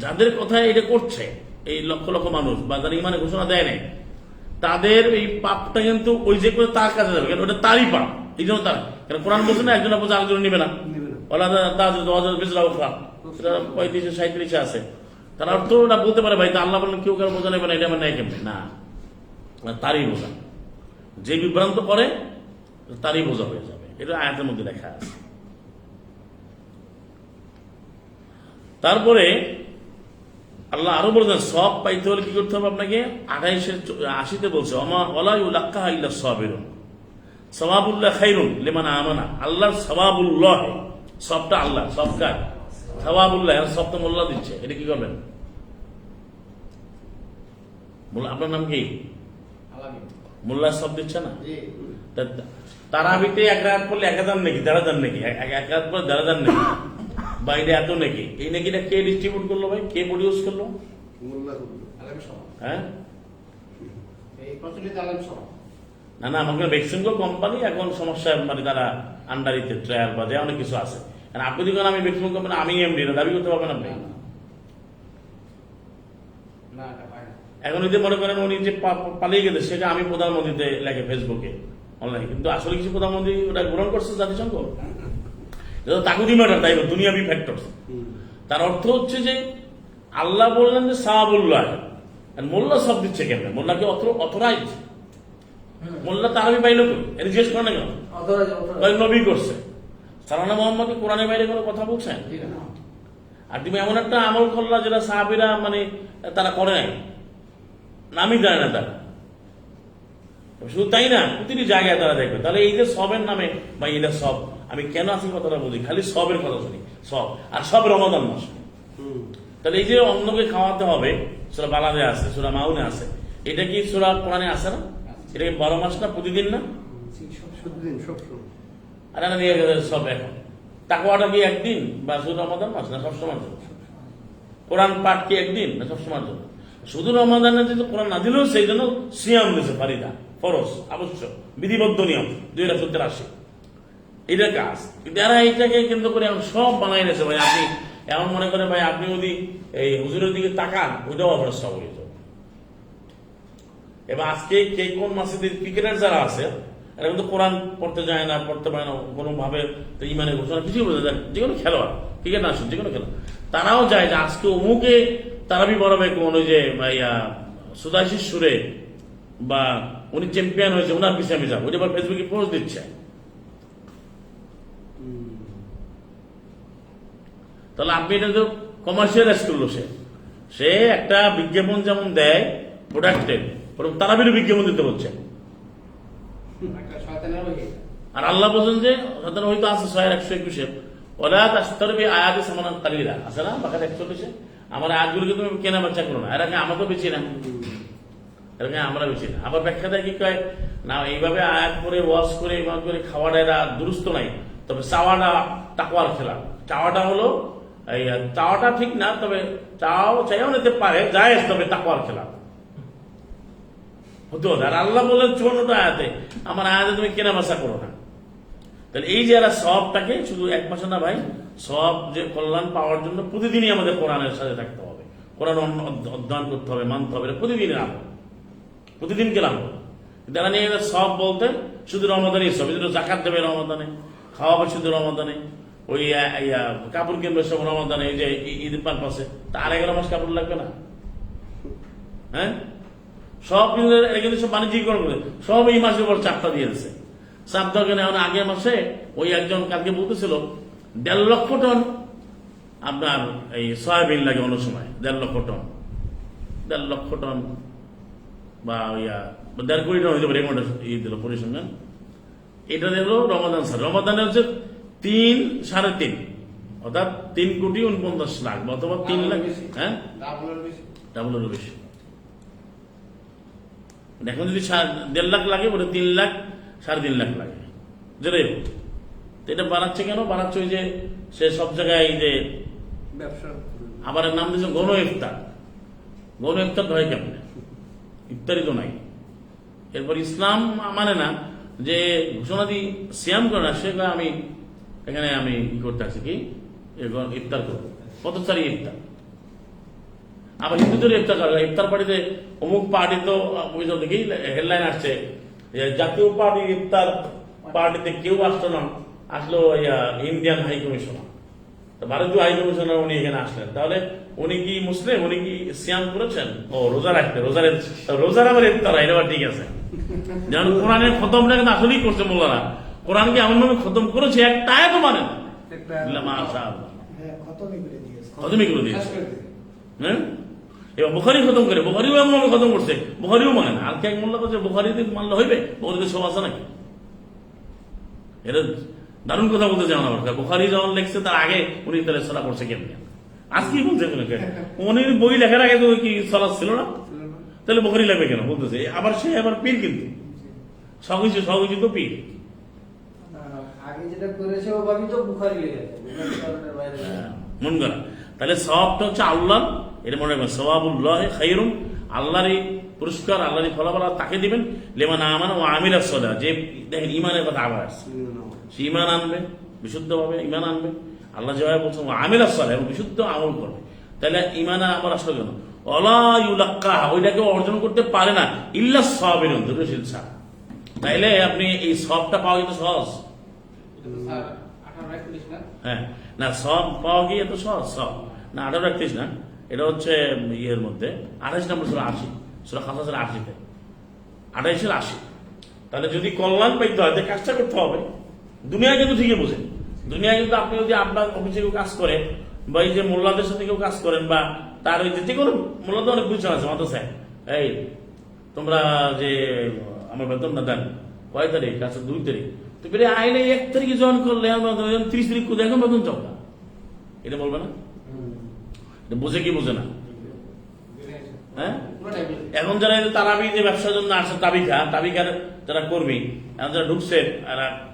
যাদের কথা এটা করছে এই লক্ষ লক্ষ মানুষ বা যারা ইমানে ঘোষণা দেয় নাই, তাদের এই পাপটা কিন্তু ওই যে করে তার কাছে যাবে, কেন ওটা তারই পাপ। এই জন্য তার, কেন কোরআন বলছে না একজনের বলছে আরেকজন নিবে না, 35-37 আছে। তার অর্থ ওটা বলতে পারে ভাই তা আল্লাহ বলেন কেউ কারো বোঝা নেবে না, এটা আমার নেয় কেমনি না, তারই বোঝা। যে বিভ্রান্ত করে তারই বোঝা হয়ে যাবে, এটা আয়াতের মধ্যে লেখা আছে। তারপরে আল্লাহ আরো বলছেন সব পাইতে হলে কি করতে হবে আপনাকে? 28-80 বলছে সওয়াবুল্লাহ খায়রুন লিমান আমানা। আল্লাহর সওয়াবুল্লাহ, সবটা আল্লাহ, সব কাজ সওয়াবুল্লাহ, সব তো মোল্লা দিচ্ছে। এটা কি করবেন? আপনার নাম কি? মোল্লা সব দিচ্ছে না? তারাবিতে 1 রাত পড়লে 1000 নাকি 1000 নাকি 1 রাত পরে 1000 নাকি বাইরে এত নাকি, এই নাকিটা কে ডিস্ট্রিবিউট করলো ভাই? কে প্রডিউস করলো? হ্যাঁ না না, আমাকে ভ্যাকসিনগো কোম্পানি এখন সমস্যা, মানে তারা আন্ডারিতে ট্রায়াল বা যে অনেক কিছু আছে। আপনি যখন আমি ভ্যাকসিন কোম্পানি, আমি এমডি না, দাবি করতে পারবেন আপনি? এখন যদি মনে করেন উনি যে পালিয়ে গেছে সেটা আমি প্রধানমন্ত্রীতে লেখে ফেসবুকে অনলাইনে, কিন্তু আসলে কিছু প্রধানমন্ত্রী ওটা গ্রহণ করছে জাতিসংঘ, তাকুদি ম্যাটার, তাই দুনিয়াবি ফ্যাক্টর। তার অর্থ হচ্ছে যে আল্লাহ বললেন যে সাহাবুল্লাহ, মোল্লা সব দিচ্ছে কেন? মোল্লাকে অথরাইজ, মোল্লা তারাবি পাইল কই? এটা জিজ্ঞেস করে না কেন? নবী করছে। সালানা মোহাম্মদ কোরআনের বাইরে কোনো কথা বলছেন? আর তুমি এমন একটা আমল করলা যেটা সাহাবীরা মানে তারা করে নাই, নামই জানে না তারা। শুধু তাই না, প্রতিটি জায়গায় তারা দেখবে। তাহলে এই যে সবের নামে বা এটা সব, আমি কেন আসি কথাটা বলি, খালি সবের কথা শুনি, সব আর সব রমাদান মাস। তাহলে এই যে অন্যকে খাওয়াতে হবে, সূরা বালাদে আছে, সূরা মাউনে আছে, এটা কি সূরা কোরআনে আছে না? এটা কি 12 মাস না, প্রতিদিন না? আর নিয়ে গেছে সব। এখন তাকওয়াটা কি একদিন বা শুধু রমাদান মাস না সবসময় জন্য? কোরআন পাঠ কি একদিন না সবসময়ের জন্য? শুধু রমাদানে যদি কোরআন না দিলেও সেই জন্য সিয়াম দিয়েছে, ফারিদা, ফরজ, আবশ্যক, বিধিবদ্ধ নিয়ম 283 এটা কাজ। যারা এইটাকে কেন্দ্র করে এখন সব বানাই নিয়েছে ভাই। আপনি এমন মনে করেন ভাই আপনি যদি এই হুজুরের দিকে তাকান, ওইটাও আপনার সব হয়ে যাবে। এবার আজকে কে কোন মাসিদের ক্রিকেটার যারা আছে, এরা কিন্তু কোরআন পড়তে যায় না, পড়তে পারে না কোনোভাবে, ইমানের ঘোষণা কিছুই বোঝা যায়। যে কোনো খেলোয়াড়, ক্রিকেট না আসুন, যে কোনো খেলোয়াড়, তারাও যায় যে আজকে অমুকে তারাবি পড়াবে, কোন ওই যে ভাইয়া সুদাইশির সুরে বা উনি চ্যাম্পিয়ন হয়েছে, ওনার পিছিয়ে আমি যাবো, ওইটা আবার ফেসবুকে পোস্ট দিচ্ছে। তাহলে আপনি এটা তো কমার্শিয়ালাইজ করলো। সে একটা বিজ্ঞাপন যেমন দেয় প্রোডাক্টের, তারাবিরও বিজ্ঞাপন দিতে হচ্ছে। আর আল্লাহ বলছেন যে হয়তো আছে 121 ওরা তাস্তারবি আয়াতে সামানান কালিলা আছে না, বাকি 41 আমার আয়াতগুলোকে তুমি কেনা বেচা করো না, এরাকে আমাকে বেশি না, এরাকে আমরা বেশি না। আবার ব্যাখ্যা দেয় কি কয় না, এইভাবে আয়াত করে ওয়াশ করে এইভাবে করে খাওয়াটা এরা দুরুস্ত নাই, তবে চাওয়াটা তাকওয়ার খেলা। চাওয়াটা হলো চাওয়াটা ঠিক না, তবে চাইও নিতে পারে জায়েজ, তবে তাকওয়ার খেলা হতে হতে। আর আল্লাহ বললেন 54টা আয়াতে, আমার আয়াতে তুমি কেনা বেচা করো না। তাহলে এই যে এরা সবটাকে শুধু এক মাসে না ভাই, সব যে কল্যাণ পাওয়ার জন্য প্রতিদিনই আমাদের কোরআনের সাথে থাকতে হবে, কোরআন অধ্যয়ন করতে হবে, মানতে হবে, প্রতিদিনের আমল, প্রতিদিন গেলাম। তারা নিয়ে সব বলতে শুধু রমাদানই সব, জাকাত দেবে রমাদানে, খাওয়াবে শুধু রমাদানে, ওই কাপড় কিনবে সব রমাদানে, এই যে ঈদের পারপাসে, তা 11 মাস কাপড় লাগবে না? হ্যাঁ, সব কিন্তু সব বাণিজ্যিকরণ করে, সব এই মাসের পর চাপটা দিয়ে দিচ্ছে। চাপ দরকার এখন আগের মাসে ওই একজন কালকে বলতেছিল 1.5 লক্ষ টন আপনার এই সয়াবিন লাগে অন্য সময়, 1.5 লক্ষ টন, 1.5 লক্ষ টন বা 1.5 কোটি টন হইতে পারে, ই দিল পরিসংখ্যান। এটা দিল রমাদান স্যার, রমাদানে হচ্ছে 3, 3.5, অর্থাৎ 3,49 লাখ অথবা 3 লাখ, হ্যাঁ ডাবলেরও বেশি। এখন যদি 1.5 লাখ লাগে, ওটা 3 লাখ 3.5 লাখ লাগে, যেটাই হোক। এটা বাড়াচ্ছে কেন? বাড়াচ্ছে ওই যে সে সব জায়গায় যে ব্যবসা, আবার নাম দিয়েছে গণ ইফতার। গণ ইফতার হয় কেমন? ইফতারি তো নাই। এরপর ইসলাম মানে না যে ঘোষণা দিয়ে সিয়াম করে না, সে আমি এখানে আমি কি করতে আসছি কি ইফতার করবো, কত তারিখ ইফতার। আবার হিন্দুদের ইফতার করে, ইফতার পার্টিতে অমুক পার্টি তো দেখি হেডলাইন আসছে, জাতীয় পার্টি ইফতার পার্টিতে কেউ আসতো না, আসলো ইন্ডিয়ান হাই কমিশনার, ভারতীয় হাই কমিশনার উনি এখানে আসলেন। তাহলে উনি কি মুসলিম? উনি কি সিয়াম করেছেন? ও রোজা রাখতে, রোজার আবার ইফতার, এটা আবার ঠিক আছে। যেমন কোরআনের খতমটা কিন্তু আসলেই করছে মোল্লারা, কোরআনকে এমন ভাবে খতম করেছে একটা আয়াতও মানে না, খতমই করে দিয়েছে। হ্যাঁ, এবার বুখারি খতম করে, বুখারিও এমন ভাবে খতম করছে, বুখারিও মানে না। আর কে মোল্লা করছে বুখারিতে মানলে হইবে? বুখারিতে সব আছে নাকি? এটা দারুণ কথা বলতে চান আমার, বুখারি যখন লিখছে তার আগে উনি তাহলে সলা করছে কেমনি? আজকেই বলছে উনির বই লেখার আগে তো কি সলা ছিল না? তাহলে বুখারি লাগবে কেন বলতেছে? আবার সে আবার পীর, কিন্তু সবকিছু তো পীর। মন করা, তাহলে সবটা হচ্ছে আল্লাহ, এটা মনে রাখবেন, সওয়াবুল্লাহ খায়রুন, আল্লাহরই পুরস্কার, আল্লাহরই ফলাফল তাকে দিবেন। লিমান আমানা ওয়া আমিলা সালাহ, যে দেখেন ইমানের কথা আবার আসছে, সে ইমান আনবে, বিশুদ্ধভাবে ইমান আনবে। আল্লাহ যেভাবে বলছেন আমিলা সালাহ, এবং বিশুদ্ধ আমল করবে। তাহলে ইমান আবার আসলো কেন? ওয়ালা ইউলাক্কাহা, ওইটাকে অর্জন করতে পারে না ইল্লা সাবিরুন, ধৈর্যশীল ছাড়া। তাইলে আপনি এই সবটা পাওয়া কিন্তু সহজ। হ্যাঁ, না সব পাওয়া কি এত সহজ? সব না 18-31 না, এটা হচ্ছে ইয়ের মধ্যে 28 নম্বর সূরা 80, সূরা খাসাসের 80-তে, 28-80। তাহলে যদি কল্যাণ পাইতে হয় কাজটা করতে হবে। দুনিয়া কিন্তু ঠিকই বোঝেন, দুনিয়া কিন্তু আপনি যদি আপনার অফিসে কেউ কাজ করে, বা এই যে মোল্লাদের সাথে কেউ কাজ করেন, বা তার ওই যে কোনো মোল্লাদের অনেক বুঝতে আছে মাদ্রাসায়, এই তোমরা যে আমার বেতন না দেন কয় তারিখ? আচ্ছা 2 তারিখ। তো বেরে আইলে 1 তারিখে জয়েন করলে 30 তারিখ করে এখন বেতন চাও না, এটা বলবে না? এটা বোঝে কি বোঝে না? হ্যাঁ, এখন যারা তারাবি যে ব্যবসার জন্য আসছে, তাবিকার যারা কর্মী, এখন যারা ঢুকছে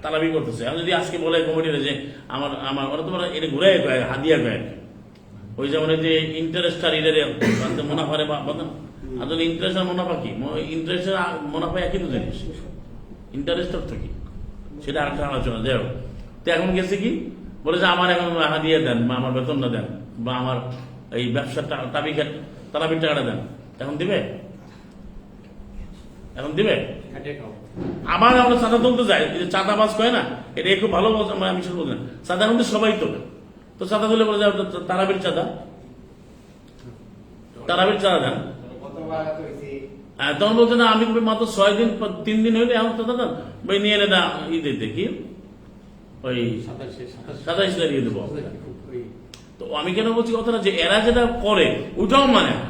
তারাবি করতেছে, এখন যদি আজকে বলে কমিটির যে আমার ওরা তোমার এটা ঘুরে হাদিয়া গায়ে, ওই যেমন যে ইন্টারেস্ট আর এদের মুনাফারে আসলে ইন্টারেস্ট আর মুনাফা কি? ইন্টারেস্ট আর মুনাফা একই তো জিনিস, ইন্টারেস্ট অর্থ কি সেটা আরেকটা আলোচনা। যাই হোক, তো এখন গেছে কি বলে যে আমার এখন হাদিয়া দেন, বা আমার বেতন না দেন, বা আমার এই ব্যবসার তারাবির টাকাটা দেন, এখন দিবে? এখন দিবে? আবার আমরা চাঁদা তুলতে যাই, চাঁদাবাজ কয় না, এটা খুব ভালো আমি শুরু বলছি না, চাঁদা কিন্তু সবাই তোলে। তো চাঁদা তুলে বলে যায় তারাবির চাঁদা দেন, তখন বলছে না আমি মাত্র 6 দিন 3 দিন হইলে এখন চাঁদা দেন, ভাই নিয়ে এনে না ঈদে দেখি ওই 27 তারিখে দেবো। তো আমি কেন বলছি কথাটা, যে এরা যেটা করে ওইটাও মানে না,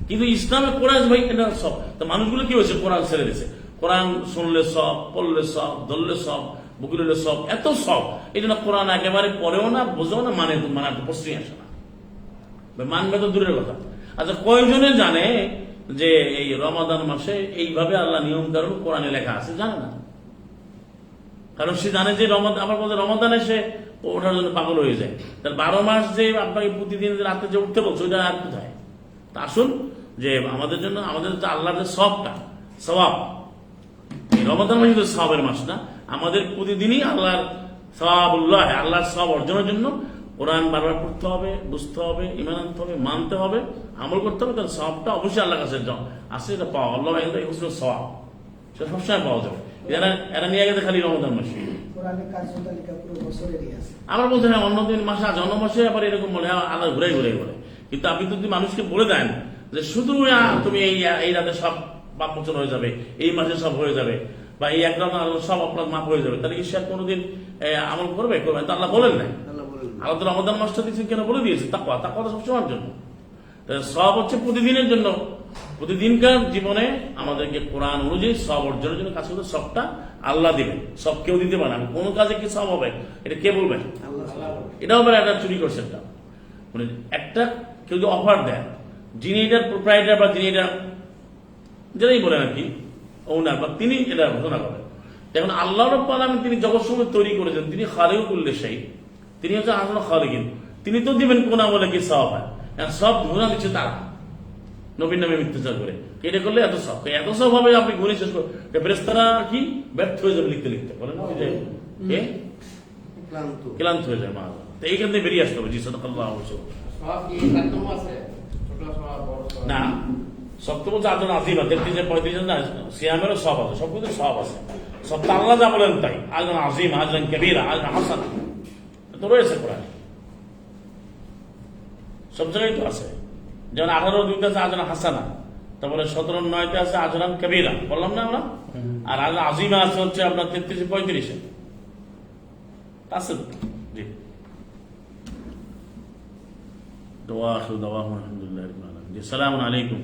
কিন্তু ইসলামে কোরআন ভাই এটা সব। তো মানুষগুলো কি হয়েছে, কোরআন ছেড়ে দিচ্ছে, কোরআন শুনলে সব, পড়লে সব, ধরলে সব, বুকুলে সব, এত সব। এই জন্য কোরআন একেবারে পড়েও না, বোঝেও না, মানে প্রশ্নই আসে না, মানবে তো দূরের কথা। আচ্ছা, কয়জনে জানে যে এই রমাদান মাসে এইভাবে আল্লাহ নিয়ম কানুন কোরআনে লেখা আছে? জানে না, কারণ সে জানে যে আমার বলতে রমাদানে সে ওঠার জন্য পাগল হয়ে যায়। তার 12 মাস যে আপনাকে প্রতিদিন রাতে যে উঠতে বলছে ওইটা আর কোথায়? তা আসুন যে আমাদের জন্য, আমাদের আল্লাহর যে সবটা সওয়াব, এই রমাদান মাস কিন্তু সওয়াবের মাস না, আমাদের প্রতিদিনই আল্লাহর সওয়াবুল্লাহ, আল্লাহর সওয়াব অর্জনের জন্য কোরআন বারবার পড়তে হবে, বুঝতে হবে, ঈমান আনতে হবে, মানতে হবে, আমল করতে হবে, তাহলে সওয়াবটা অবশ্যই আল্লাহর কাছে আসে, এটা পাওয়া আল্লাহ হুসনুল সওয়াব, সেটা সবসময় পাওয়া যাবে। এরা নিয়ে গেছে খালি রমজান মাসে। আমার বলতে হয় অন্যদিন মাসে আছে, অন্য মাসে আবার এরকম বলে আল্লাহ ঘুরে ঘুরে বলে। কিন্তু আপনি যদি মানুষকে বলে দেন যে শুধু তুমি এই রাতে সব পাপ মোচন হয়ে যাবে, এই মাসে সব হয়ে যাবে, বা এই এক রাতে সব অপরাধ মাফ হয়ে যাবে, তাহলে কি সে কোনোদিন আমল করবে? করবে তো আল্লাহ বলেন নাই। আল্লাহ তো রমাদান মাসটা দিচ্ছেন কেন বলে দিয়েছে, তাকওয়া, তাকওয়াটা সবসময়ের জন্য। সব হচ্ছে প্রতিদিনের জন্য, প্রতিদিনকার জীবনে আমাদেরকে কোরআন অনুযায়ী সব অর্জনের জন্য কাজ করতে, সবটা আল্লাহ দিবেন, সব কেউ দিতে পারে না। কোন কাজে কি সব হবে এটা কে বলবেন? এটাও আবার একটা চুরি করছে, একটা মানে একটা কেউ যদি অফার দেয়, যিনি এটার প্রোপ্রাইটার বা যিনি এটা যেটাই বলেন আর কি ওনার, বা তিনি এটা ঘোষণা করেন। এখন আল্লাহ রাব্বুল আলামিন তিনি জগৎসমূহ তৈরি করেছেন, তিনি খালিকুল কুল্লি শাই, তিনি হচ্ছে আসল খালিকিন, তিনি তো দিবেন কোন আমলে কি সওয়াব হয়। সব গুনাহ দিচ্ছে তারা নবীর নামে মিথ্যাচার করে, এটা করলে এত সব, এত সব হবে আপনি গুণে শেষ করেন, ফেরেশতারা কি ব্যর্থ হয়ে যাবে লিখতে লিখতে, বলেন ওই যে ক্লান্ত হয়ে যায় মা। তো এইখান থেকে বেরিয়ে আসতে হবে। জি সাদাকাল্লাহু না, সব তো বলছে আদর আজিম, 33-35 না সিয়ামেরও সব আছে, সব কিছু সব আছে, সব তো আল্লাহ যা বলেন তাই। আজরান আজিম, আজরান কবিরা, আজরান হাসান তো রয়েছে কোরআনে, সব জায়গায় তো আছে। যেমন 18-2 আছে আজরান হাসানা, তারপরে 17-9 আছে আজরান কবিরা, বললাম না আমরা। আর আজরান আজিমা আছে হচ্ছে আপনার 33-35 আছে। জি দোয়া আখির দাওয়াহুম আলহামদুলিল্লাহি রাব্বিল আলামিন। আসসালামু আলাইকুম।